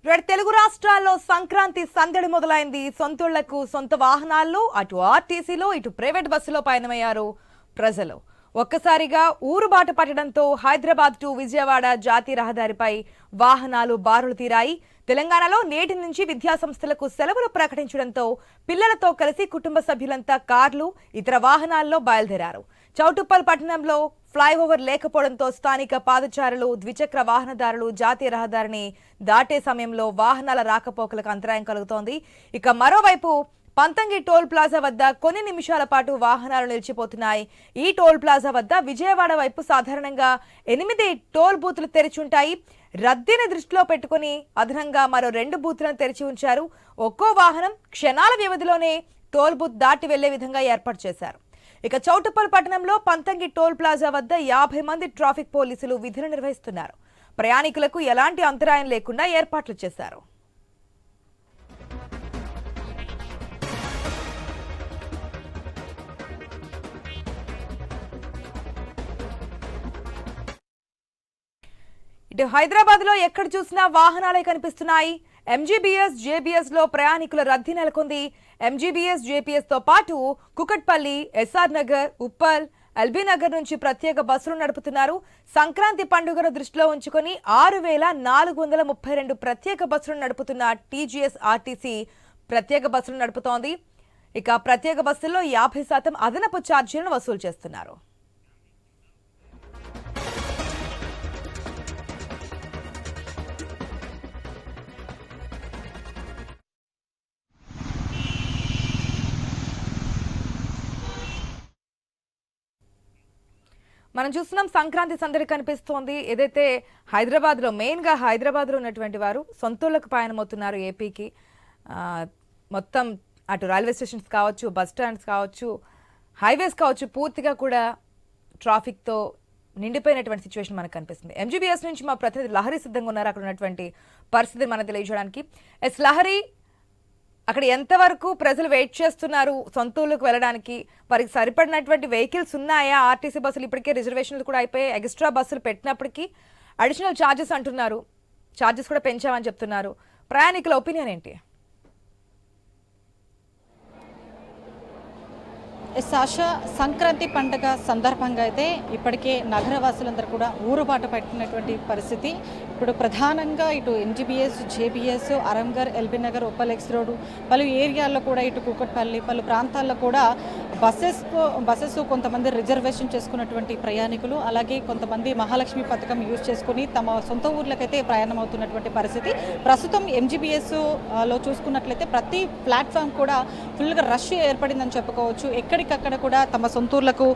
రెండు తెలుగు రాష్ట్రాల్లో సంక్రాంతి సందడి మొదలైంది. సొంతూళ్లకు సొంత వాహనాల్లో అటు ఆర్టీసీలో ఇటు ప్రైవేట్ బస్సులో పయనమయ్యారు ప్రజలు. ఒక్కసారిగా ఊరు బాట పట్టడంతో హైదరాబాద్ టు విజయవాడ జాతీయ రహదారిపై వాహనాలు బారులు తీరాయి. తెలంగాణలో నేటి నుంచి విద్యాసంస్థలకు సెలవులు ప్రకటించడంతో పిల్లలతో కలిసి కుటుంబ సభ్యులంతా కార్లు ఇతర వాహనాల్లో బయలుదేరారు. చౌటుప్పల్ పట్టణంలో ఫ్లైఓవర్ లేకపోవడంతో స్థానిక పాదచారులు ద్విచక్ర వాహనదారులు జాతీయ రహదారిని దాటే సమయంలో వాహనాల రాకపోకలకు అంతరాయం కలుగుతోంది. ఇక మరోవైపు పంతంగి టోల్ ప్లాజా వద్ద కొన్ని నిమిషాల పాటు వాహనాలు నిలిచిపోతున్నాయి. ఈ టోల్ ప్లాజా వద్ద విజయవాడ వైపు సాధారణంగా 8 టోల్ బూతులు తెరిచుంటాయి. రద్దీని దృష్టిలో పెట్టుకుని అదనంగా మరో 2 బూతులను తెరిచి ఉంచారు. ఒక్కో వాహనం క్షణాల వ్యవధిలోనే టోల్ బూత్ దాటి వెళ్లే విధంగా ఏర్పాటు చేశారు. ఇక చౌటుప్పల్ పట్టణంలో పంతంగి టోల్ ప్లాజా వద్ద 50 మంది ట్రాఫిక్ పోలీసులు విధులు నిర్వహిస్తున్నారు. ప్రయాణికులకు ఎలాంటి అంతరాయం లేకుండా ఏర్పాట్లు చేశారు. ఇటు హైదరాబాద్ లో ఎక్కడ చూసినా వాహనాలే కనిపిస్తున్నాయి. ఎంజీబీఎస్ జేబీఎస్ లో ప్రయాణికుల రద్దీ నెలకొంది. ఎంజీబీఎస్ జేపీఎస్ తో పాటు కుకట్పల్లి, ఎస్ఆర్ నగర్, ఉప్పల్, ఎల్బీ నగర్ నుంచి ప్రత్యేక బస్సులు నడుపుతున్నారు. సంక్రాంతి పండుగను దృష్టిలో ఉంచుకొని 6432 ప్రత్యేక బస్సులు నడుపుతున్న టీజీఎస్ ఆర్టీసీ ప్రత్యేక బస్సులు నడుపుతోంది. ఇక ప్రత్యేక బస్సుల్లో 50% అదనపు ఛార్జీలను వసూలు చేస్తున్నారు. మనం చూస్తున్నాం సంక్రాంతి సందడి కనిపిస్తోంది. ఏదైతే హైదరాబాద్లో మెయిన్గా హైదరాబాద్లో ఉన్నటువంటి వారు సొంతూళ్లకు పయనమవుతున్నారు ఏపీకి. మొత్తం అటు రైల్వే స్టేషన్స్ కావచ్చు, బస్ స్టాండ్స్ కావచ్చు, హైవేస్ కావచ్చు, పూర్తిగా కూడా ట్రాఫిక్తో నిండిపోయినటువంటి సిచ్యువేషన్ మనకు కనిపిస్తుంది. ఎంజీబీఎస్ నుంచి మా ప్రతినిధి లహరి సిద్ధంగా ఉన్నారు అక్కడ ఉన్నటువంటి పరిస్థితిని మనకు తెలియజేయడానికి. ఎస్ లహరి, అక్కడ ఎంతవరకు ప్రజలు వెయిట్ చేస్తున్నారు సొంతూళ్ళకు వెళ్ళడానికి? వారికి సరిపడినటువంటి వెహికల్స్ ఉన్నాయా? ఆర్టీసీ బస్సులు ఇప్పటికే రిజర్వేషన్లు కూడా అయిపోయాయి. ఎక్స్ట్రా బస్సులు పెట్టినప్పటికీ అడిషనల్ ఛార్జెస్ అంటున్నారు, ఛార్జెస్ కూడా పెంచామని చెప్తున్నారు. ప్రయాణికుల ఒపీనియన్ ఏంటి? సాషా, సంక్రాంతి పండుగ సందర్భంగా అయితే ఇప్పటికే నగరవాసులందరూ కూడా ఊరుబాట పట్టినటువంటి పరిస్థితి. ఇప్పుడు ప్రధానంగా ఇటు NGBS, JBS, Aramghar, LB Nagar, Uppal X road, పలు ఏరియాల్లో కూడా ఇటు కూకట్పల్లి, పలు ప్రాంతాల్లో కూడా బస్సెస్ కొంతమంది రిజర్వేషన్ చేసుకున్నటువంటి ప్రయాణికులు, అలాగే కొంతమంది మహాలక్ష్మి పథకం యూజ్ చేసుకుని తమ సొంత ఊర్లకైతే ప్రయాణం అవుతున్నటువంటి పరిస్థితి. ప్రస్తుతం ఎంజీబీఎస్లో చూసుకున్నట్లయితే ప్రతి ప్లాట్ఫామ్ కూడా ఫుల్గా రష్ ఏర్పడిందని చెప్పుకోవచ్చు. ఎక్కడికక్కడ కూడా తమ సొంతూర్లకు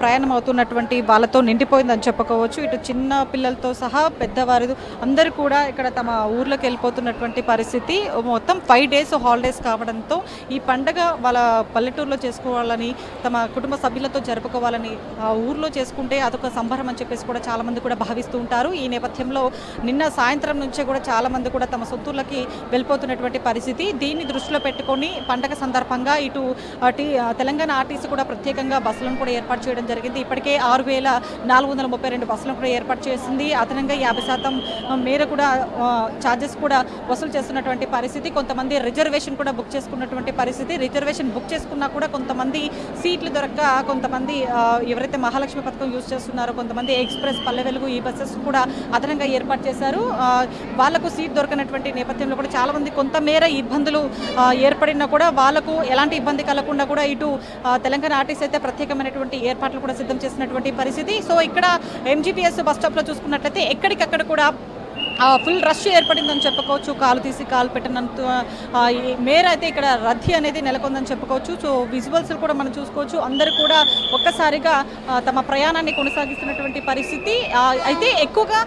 ప్రయాణం అవుతున్నటువంటి వాళ్ళతో నిండిపోయిందని చెప్పుకోవచ్చు. ఇటు చిన్న పిల్లలతో సహా పెద్దవారు అందరూ కూడా ఇక్కడ తమ ఊర్లోకి వెళ్ళిపోతున్నటువంటి పరిస్థితి. మొత్తం 5 డేస్ హాలిడేస్ కావడంతో ఈ పండగ వాళ్ళ పల్లెటూరులో చేసుకోవాలని, తమ కుటుంబ సభ్యులతో జరుపుకోవాలని, ఆ ఊర్లో చేసుకుంటే అదొక సంబరం అని చెప్పేసి కూడా చాలామంది కూడా భావిస్తూ ఉంటారు. ఈ నేపథ్యంలో నిన్న సాయంత్రం నుంచే కూడా చాలామంది కూడా తమ సొంతూర్లకి వెళ్ళిపోతున్నటువంటి పరిస్థితి. దీన్ని దృష్టిలో పెట్టుకొని పండగ సందర్భంగా ఇటు తెలంగాణ ఆర్టీసీ కూడా ప్రత్యేకంగా బస్సులను కూడా ఏర్పాటు చేయడం జరిగింది. ఇప్పటికే 6432 బస్సులను కూడా ఏర్పాటు చేసింది. అదనంగా 50% మేర కూడా ఛార్జెస్ కూడా వసూలు చేస్తున్నటువంటి పరిస్థితి. కొంతమంది రిజర్వేషన్ కూడా బుక్ చేసుకున్నటువంటి పరిస్థితి. రిజర్వేషన్ బుక్ చేసుకున్నా కూడా కొంతమంది సీట్లు దొరక్క, కొంతమంది ఎవరైతే మహాలక్ష్మి పథకం యూజ్ చేస్తున్నారో కొంతమంది ఎక్స్ప్రెస్, పల్లె వెలుగు ఈ బస్సెస్ కూడా అదనంగా ఏర్పాటు చేశారు. వాళ్లకు సీట్ దొరకనటువంటి నేపథ్యంలో కూడా చాలామంది కొంతమేర ఇబ్బందులు ఏర్పడినా కూడా వాళ్లకు ఎలాంటి ఇబ్బంది కలగకుండా కూడా ఇటు తెలంగాణ ఆర్టీసీ అయితే ప్రత్యేకమైనటువంటి ఏర్పాట్లు కూడా సిద్ధం చేసినటువంటి పరిస్థితి. సో ఇక్కడ ఎంజీబీఎస్ బస్ స్టాప్లో చూసుకున్నట్లయితే ఎక్కడికక్కడ కూడా ఫుల్ రష్ ఏర్పడిందని చెప్పుకోవచ్చు. కాలు తీసి కాలు పెట్టినంత మేర అయితే ఇక్కడ రద్దీ అనేది నెలకొందని చెప్పుకోవచ్చు. సో విజువల్స్ కూడా మనం చూసుకోవచ్చు. అందరూ కూడా ఒక్కసారిగా తమ ప్రయాణాన్ని కొనసాగిస్తున్నటువంటి పరిస్థితి. అయితే ఎక్కువగా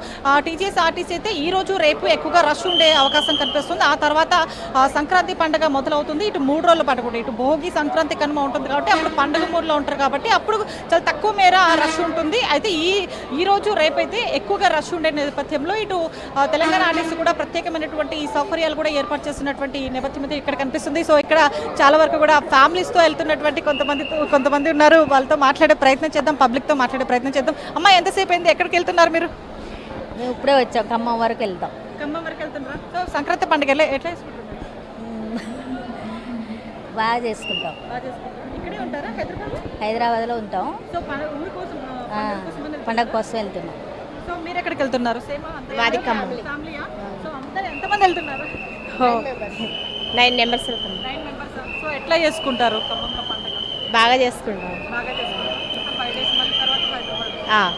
టీజీఎస్ ఆర్టీసీ అయితే ఈరోజు రేపు ఎక్కువగా రష్ ఉండే అవకాశం కనిపిస్తుంది. ఆ తర్వాత సంక్రాంతి పండుగ మొదలవుతుంది. ఇటు 3 రోజుల పాటు కూడా ఇటు భోగి, సంక్రాంతి కనుమ ఉంటుంది కాబట్టి అప్పుడు పండుగ మూడులో ఉంటారు కాబట్టి అప్పుడు చాలా తక్కువ మేర రష్ ఉంటుంది. అయితే ఈ రోజు రేపైతే ఎక్కువగా రష్ ఉండే నేపథ్యంలో ఇటు తెలంగాణ ఆర్టీసీ కూడా ప్రత్యేకమైనటువంటి సౌకర్యాలు కూడా ఏర్పాటు చేస్తున్నటువంటి నేపథ్యం అయితే ఇక్కడ కనిపిస్తుంది. సో ఇక్కడ చాలా వరకు కూడా ఫ్యామిలీస్తో వెళ్తున్నటువంటి కొంతమంది ఉన్నారు. వాళ్ళతో మాట్లాడే ప్రయత్నం చేద్దాం, పబ్లిక్తో మాట్లాడే ప్రయత్నం చేద్దాం. అమ్మ, ఎంతసేపు అయింది? ఎక్కడికి వెళ్తున్నారు మీరు? మేము ఇప్పుడే వచ్చాం, ఖమ్మం వరకు వెళ్తాం. ఖమ్మం వరకు వెళ్తున్నారా? సో సంక్రాంతి సంక్రాంతి పండుగ ఎట్లా చేసుకుంటున్నారు? బాగా చేసుకుంటాం. ఇక్కడే ఉంటారా హైదరాబాద్లో? హైదరాబాద్లో ఉంటాం. సో ఊరి కోసం పండగ కోసం వెళ్తున్నాం. సో మీరు ఎక్కడికి వెళ్తున్నారు? మాది ఖమ్మం. ఫ్యామిలీయా? సో అందరూ ఎంతమంది వెళ్తున్నారు? 9 మెంబర్స్ వెళ్తున్నాం. 9 మెంబర్స్. సో ఎట్లా చేసుకుంటారు ఖమ్మంలో పండుగ? బాగా చేసుకుంటాం. బాగా చేసుకుంటారు. 5 డేస్ మళ్ళీ తర్వాత హైదరాబాద్.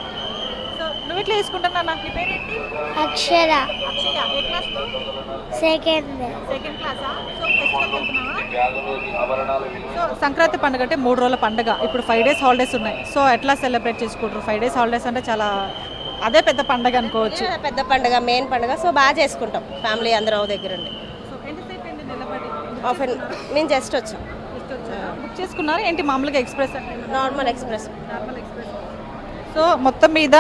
సో నువ్వు ఎట్లా చేసుకుంటున్నా? నాకు నీ పేరేంటి? అక్షర అక్షయ. ఏ క్లాస్? సెకండ్ సెకండ్ క్లాసా? సో ఫెస్టివల్ వెళ్తున్నావా? సో సంక్రాంతి పండుగ అంటే 3 రోజుల పండుగ. ఇప్పుడు 5 డేస్ హాలిడేస్ ఉన్నాయి. సో ఎట్లా సెలబ్రేట్ చేసుకుంటారు? 5 డేస్ హాలిడేస్ అంటే చాలా అదే పెద్ద పండుగ అనుకోవచ్చు. పెద్ద పండుగ, మెయిన్ పండుగ. సో బాగా చేసుకుంటాం ఫ్యామిలీ అందరూ దగ్గర ఉండి. సో ఎంతసేపు అయింది నిలబడి? మేము జస్ట్ వచ్చాం. బుక్ చేసుకున్నారు ఏంటి? మామూలుగా ఎక్స్ప్రెస్ అంటే నార్మల్ ఎక్స్ప్రెస్. సో మొత్తం మీద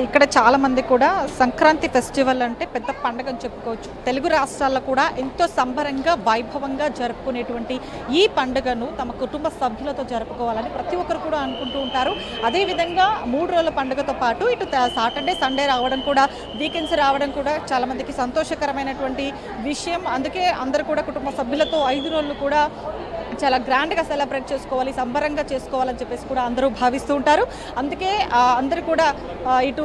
ఇక్కడ చాలా మంది కూడా సంక్రాంతి ఫెస్టివల్ అంటే పెద్ద పండుగ అని చెప్పుకోవచ్చు. తెలుగు రాష్ట్రాల్లో కూడా ఎంతో సంబరంగా వైభవంగా జరుపుకునేటువంటి ఈ పండుగను తమ కుటుంబ సభ్యులతో జరుపుకోవాలని ప్రతి ఒక్కరు కూడా అనుకుంటూ ఉంటారు. అదేవిధంగా 3 రోజుల పండుగతో పాటు ఇటు సాటర్డే సండే రావడం కూడా, వీకెండ్స్ రావడం కూడా చాలా మందికి సంతోషకరమైనటువంటి విషయం. అందుకే అందరూ కూడా కుటుంబ సభ్యులతో 5 రోజులు కూడా చాలా గ్రాండ్గా సెలబ్రేట్ చేసుకోవాలి, సంబరంగా చేసుకోవాలని చెప్పేసి కూడా అందరూ భావిస్తూ ఉంటారు. అందుకే అందరూ కూడా ఇటు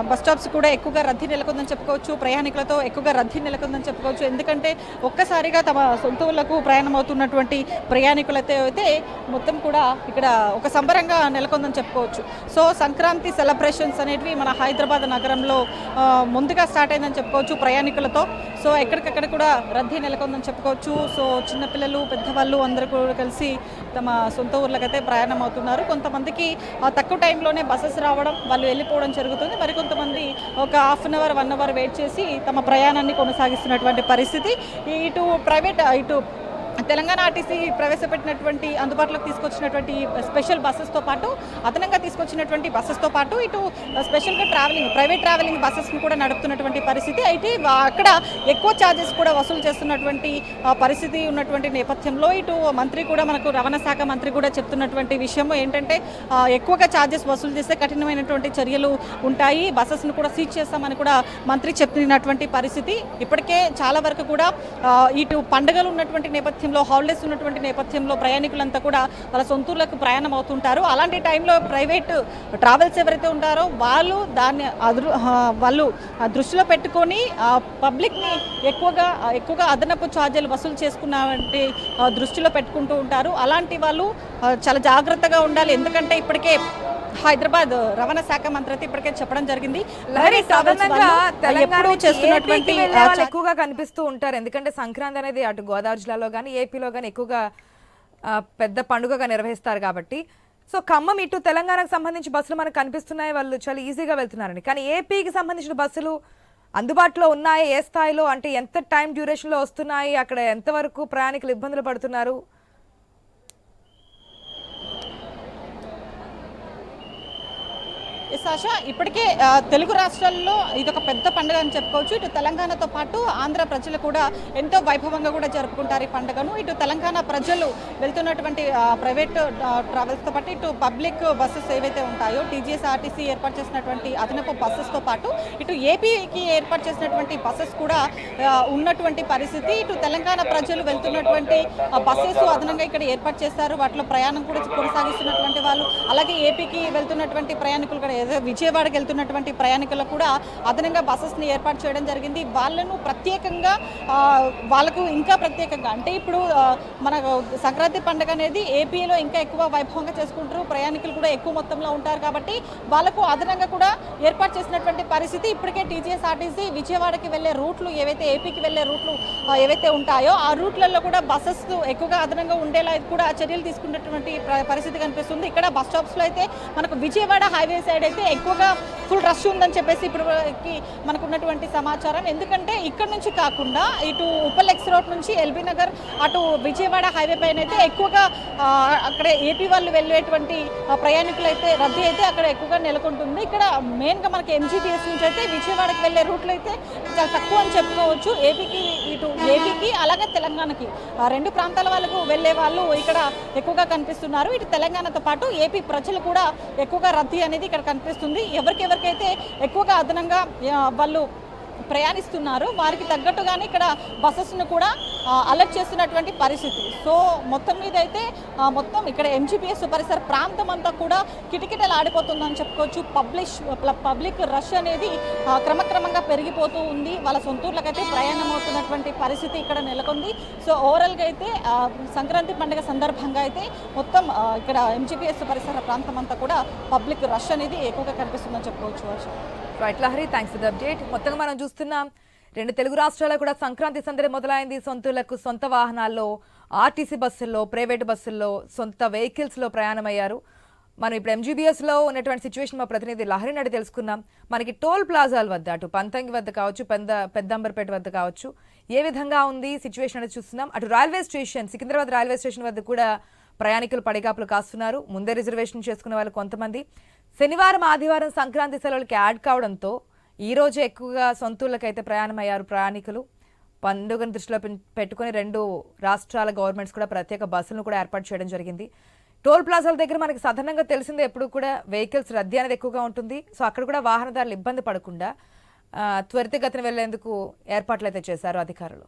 బస్ స్టాప్స్ కూడా ఎక్కువగా రద్దీ నెలకొందని చెప్పుకోవచ్చు. ప్రయాణికులతో ఎక్కువగా రద్దీ నెలకొందని చెప్పుకోవచ్చు. ఎందుకంటే ఒక్కసారిగా తమ సొంత ఊళ్ళకు ప్రయాణం అవుతున్నటువంటి ప్రయాణికులైతే అయితే మొత్తం కూడా ఇక్కడ ఒక సంబరంగా నెలకొందని చెప్పుకోవచ్చు. సో సంక్రాంతి సెలబ్రేషన్స్ అనేటివి మన హైదరాబాద్ నగరంలో ముందుగా స్టార్ట్ అయిందని చెప్పుకోవచ్చు ప్రయాణికులతో. సో ఎక్కడికక్కడ కూడా రద్దీ నెలకొందని చెప్పుకోవచ్చు. సో చిన్నపిల్లలు, పెద్దవాళ్ళు అందరూ కూడా కలిసి తమ సొంత ఊర్లకైతే ప్రయాణం అవుతున్నారు. కొంతమందికి తక్కువ టైంలోనే బస్సెస్ రావడం, వాళ్ళు వెళ్ళిపోవడం జరుగుతుంది. మరి కొంతమంది ఒక half an hour 1 hour wait చేసి తమ ప్రయాణాన్ని కొనసాగిస్తున్నటువంటి పరిస్థితి. ఇటు ప్రైవేట్ ఇటు తెలంగాణ ఆర్టీసీ ప్రవేశపెట్టినటువంటి అందుబాటులోకి తీసుకొచ్చినటువంటి స్పెషల్ బస్సెస్తో పాటు, అదనంగా తీసుకొచ్చినటువంటి బస్సెస్తో పాటు ఇటు స్పెషల్గా ప్రైవేట్ ట్రావెలింగ్ బస్సెస్ని కూడా నడుపుతున్నటువంటి పరిస్థితి. అయితే అక్కడ ఎక్కువ ఛార్జెస్ కూడా వసూలు చేస్తున్నటువంటి పరిస్థితి ఉన్నటువంటి నేపథ్యంలో ఇటు మంత్రి కూడా, మనకు రవాణా శాఖ మంత్రి కూడా చెప్తున్నటువంటి విషయం ఏంటంటే ఎక్కువగా ఛార్జెస్ వసూలు చేస్తే కఠినమైనటువంటి చర్యలు ఉంటాయి, బస్సెస్ను కూడా సీజ్ చేస్తామని కూడా మంత్రి చెప్పినటువంటి పరిస్థితి. ఇప్పటికే చాలా వరకు కూడా ఇటు పండుగలు ఉన్నటువంటి నేపథ్యం, హాలిడేస్ ఉన్నటువంటి నేపథ్యంలో ప్రయాణికులంతా కూడా వాళ్ళ సొంతూర్లకు ప్రయాణం అవుతుంటారు. అలాంటి టైంలో ప్రైవేట్ ట్రావెల్స్ ఎవరైతే ఉంటారో వాళ్ళు దాన్ని వాళ్ళు దృష్టిలో పెట్టుకొని పబ్లిక్ని ఎక్కువగా అదనపు ఛార్జీలు వసూలు చేసుకున్నారంటే దృష్టిలో పెట్టుకుంటూ ఉంటారు. అలాంటి వాళ్ళు చాలా జాగ్రత్తగా ఉండాలి. ఎందుకంటే ఇప్పటికే హైదరాబాద్ రవాణా శాఖ మంత్రి అయితే ఇప్పటికే చెప్పడం జరిగింది. ఎప్పుడు చేస్తున్నటువంటి ఎక్కువగా కనిపిస్తూ ఉంటారు. ఎందుకంటే సంక్రాంతి అనేది అటు గోదావరి జిల్లాలో కానీ ఏపీలో కానీ ఎక్కువగా పెద్ద పండుగగా నిర్వహిస్తారు కాబట్టి. సో ఖమ్మం ఇటు తెలంగాణకు సంబంధించి బస్సులు మనకు కనిపిస్తున్నాయి, వాళ్ళు చాలా ఈజీగా వెళ్తున్నారని. కానీ ఏపీకి సంబంధించిన బస్సులు అందుబాటులో ఉన్నాయి ఏ స్థాయిలో, అంటే ఎంత టైం డ్యూరేషన్లో వస్తున్నాయి, అక్కడ ఎంతవరకు ప్రయాణికులు ఇబ్బందులు పడుతున్నారు? సాషా, ఇప్పటికే తెలుగు రాష్ట్రాల్లో ఇదొక పెద్ద పండుగ అని చెప్పుకోవచ్చు. ఇటు తెలంగాణతో పాటు ఆంధ్ర ప్రజలు కూడా ఎంతో వైభవంగా కూడా జరుపుకుంటారు ఈ పండుగను. ఇటు తెలంగాణ ప్రజలు వెళ్తున్నటువంటి ప్రైవేట్ ట్రావెల్స్తో పాటు ఇటు పబ్లిక్ బస్సెస్ ఏవైతే ఉంటాయో టీజీఎస్ ఆర్టీసీ ఏర్పాటు చేసినటువంటి అదనపు బస్సెస్తో పాటు ఇటు ఏపీకి ఏర్పాటు చేసినటువంటి బస్సెస్ కూడా ఉన్నటువంటి పరిస్థితి. ఇటు తెలంగాణ ప్రజలు వెళ్తున్నటువంటి బస్సెస్ అదనంగా ఇక్కడ ఏర్పాటు చేస్తారు. వాటిలో ప్రయాణం కూడా కొనసాగిస్తున్నటువంటి వాళ్ళు, అలాగే ఏపీకి వెళ్తున్నటువంటి ప్రయాణికులు కూడా విజయవాడకి వెళ్తున్నటువంటి ప్రయాణికులకు కూడా అదనంగా బస్సెస్ని ఏర్పాటు చేయడం జరిగింది. వాళ్ళను ప్రత్యేకంగా వాళ్ళకు ఇంకా ప్రత్యేకంగా అంటే ఇప్పుడు మన సంక్రాంతి పండుగ అనేది ఏపీలో ఇంకా ఎక్కువ వైభవంగా చేసుకుంటారు, ప్రయాణికులు కూడా ఎక్కువ మొత్తంలో ఉంటారు కాబట్టి వాళ్ళకు అదనంగా కూడా ఏర్పాటు చేసినటువంటి పరిస్థితి. ఇప్పటికే టీజీఎస్ ఆర్టీసీ విజయవాడకి వెళ్ళే రూట్లు ఏవైతే ఏపీకి వెళ్ళే రూట్లు ఏవైతే ఉంటాయో ఆ రూట్లలో కూడా బస్సెస్ ఎక్కువగా అదనంగా ఉండేలా కూడా చర్యలు తీసుకున్నటువంటి పరిస్థితి కనిపిస్తుంది. ఇక్కడ బస్ స్టాప్స్లో అయితే మనకు విజయవాడ హైవే సైడ్ అయితే ఎక్కువగా ఫుల్ రష్ ఉందని చెప్పేసి ఇప్పుడు మనకు ఉన్నటువంటి సమాచారం. ఎందుకంటే ఇక్కడ నుంచి కాకుండా ఇటు ఉప్పల్ ఎక్స్ రోడ్ నుంచి ఎల్బీ నగర్ అటు విజయవాడ హైవే పైన అయితే ఎక్కువగా అక్కడ ఏపీ వాళ్ళు వెళ్ళేటువంటి ప్రయాణికులు అయితే రద్దీ అయితే అక్కడ ఎక్కువగా నెలకొంటుంది. ఇక్కడ మెయిన్గా మనకి ఎంజీబీఎస్ నుంచి అయితే విజయవాడకి వెళ్ళే రూట్లు అయితే చాలా తక్కువ అని చెప్పుకోవచ్చు. ఏపీకి అలాగే తెలంగాణకి రెండు ప్రాంతాల వాళ్ళకు వెళ్ళే వాళ్ళు ఇక్కడ ఎక్కువగా కనిపిస్తున్నారు. ఇటు తెలంగాణతో పాటు ఏపీ ప్రజలు కూడా ఎక్కువగా రద్దీ అనేది ఇక్కడ కనిపిస్తుంది. ఎవరికైతే ఎక్కువగా అదనంగా వాళ్ళు ప్రయాణిస్తున్నారు వారికి తగ్గట్టుగానే ఇక్కడ బస్సెస్ను కూడా అలర్ట్ చేస్తున్నటువంటి పరిస్థితి. సో మొత్తం మీద అయితే మొత్తం ఇక్కడ ఎంజీబీఎస్ పరిసర ప్రాంతం అంతా కూడా కిటకిటలు ఆడిపోతుందని చెప్పుకోవచ్చు. పబ్లిక్ రష్ అనేది క్రమక్రమంగా పెరిగిపోతూ ఉంది. వాళ్ళ సొంతూర్లకైతే ప్రయాణం అవుతున్నటువంటి పరిస్థితి ఇక్కడ నెలకొంది. సో ఓవరాల్గా అయితే సంక్రాంతి పండుగ సందర్భంగా అయితే మొత్తం ఇక్కడ ఎంజీబీఎస్ పరిసర ప్రాంతం అంతా కూడా పబ్లిక్ రష్ అనేది ఎక్కువగా కనిపిస్తుందని చెప్పుకోవచ్చు. Right Lahari, thanks for the update. మొత్తంగా మనం చూస్తున్నాం 2 తెలుగు రాష్ట్రాల్లో కూడా సంక్రాంతి సందడి మొదలైంది. సొంతూళ్లకు సొంత వాహనాల్లో, ఆర్టీసీ బస్సుల్లో, ప్రైవేట్ బస్సుల్లో, సొంత వెహికల్స్లో ప్రయాణమయ్యారు. మనం ఇప్పుడు ఎంజీబీఎస్లో ఉన్నటువంటి సిచ్యువేషన్ మా ప్రతినిధి లహరి నడి తెలుసుకున్నాం. మనకి టోల్ ప్లాజాల వద్ద అటు పంతంగి వద్ద కావచ్చు, పెద్దంబర్పేట వద్ద కావచ్చు, ఏ విధంగా ఉంది సిచ్యువేషన్ అనేది చూస్తున్నాం. అటు railway station, Secunderabad railway station వద్ద కూడా ప్రయాణికులు పడిగాపులు కాస్తున్నారు. ముందే రిజర్వేషన్ చేసుకునే వాళ్ళు కొంతమంది. శనివారం, ఆదివారం సంక్రాంతి సెలవులకి యాడ్ కావడంతో ఈ రోజు ఎక్కువగా సొంతూళ్ళకైతే ప్రయాణమయ్యారు ప్రయాణికులు. పండుగను దృష్టిలో పెట్టుకుని 2 రాష్ట్రాల గవర్నమెంట్స్ కూడా ప్రత్యేక బస్సులను కూడా ఏర్పాటు చేయడం జరిగింది. టోల్ ప్లాజాల దగ్గర మనకి సాధారణంగా తెలిసిందే ఎప్పుడు కూడా వెహికల్స్ రద్దీ అనేది ఎక్కువగా ఉంటుంది. సో అక్కడ కూడా వాహనదారులు ఇబ్బంది పడకుండా త్వరితగతిన వెళ్లేందుకు ఏర్పాట్లు అయితే చేశారు అధికారులు.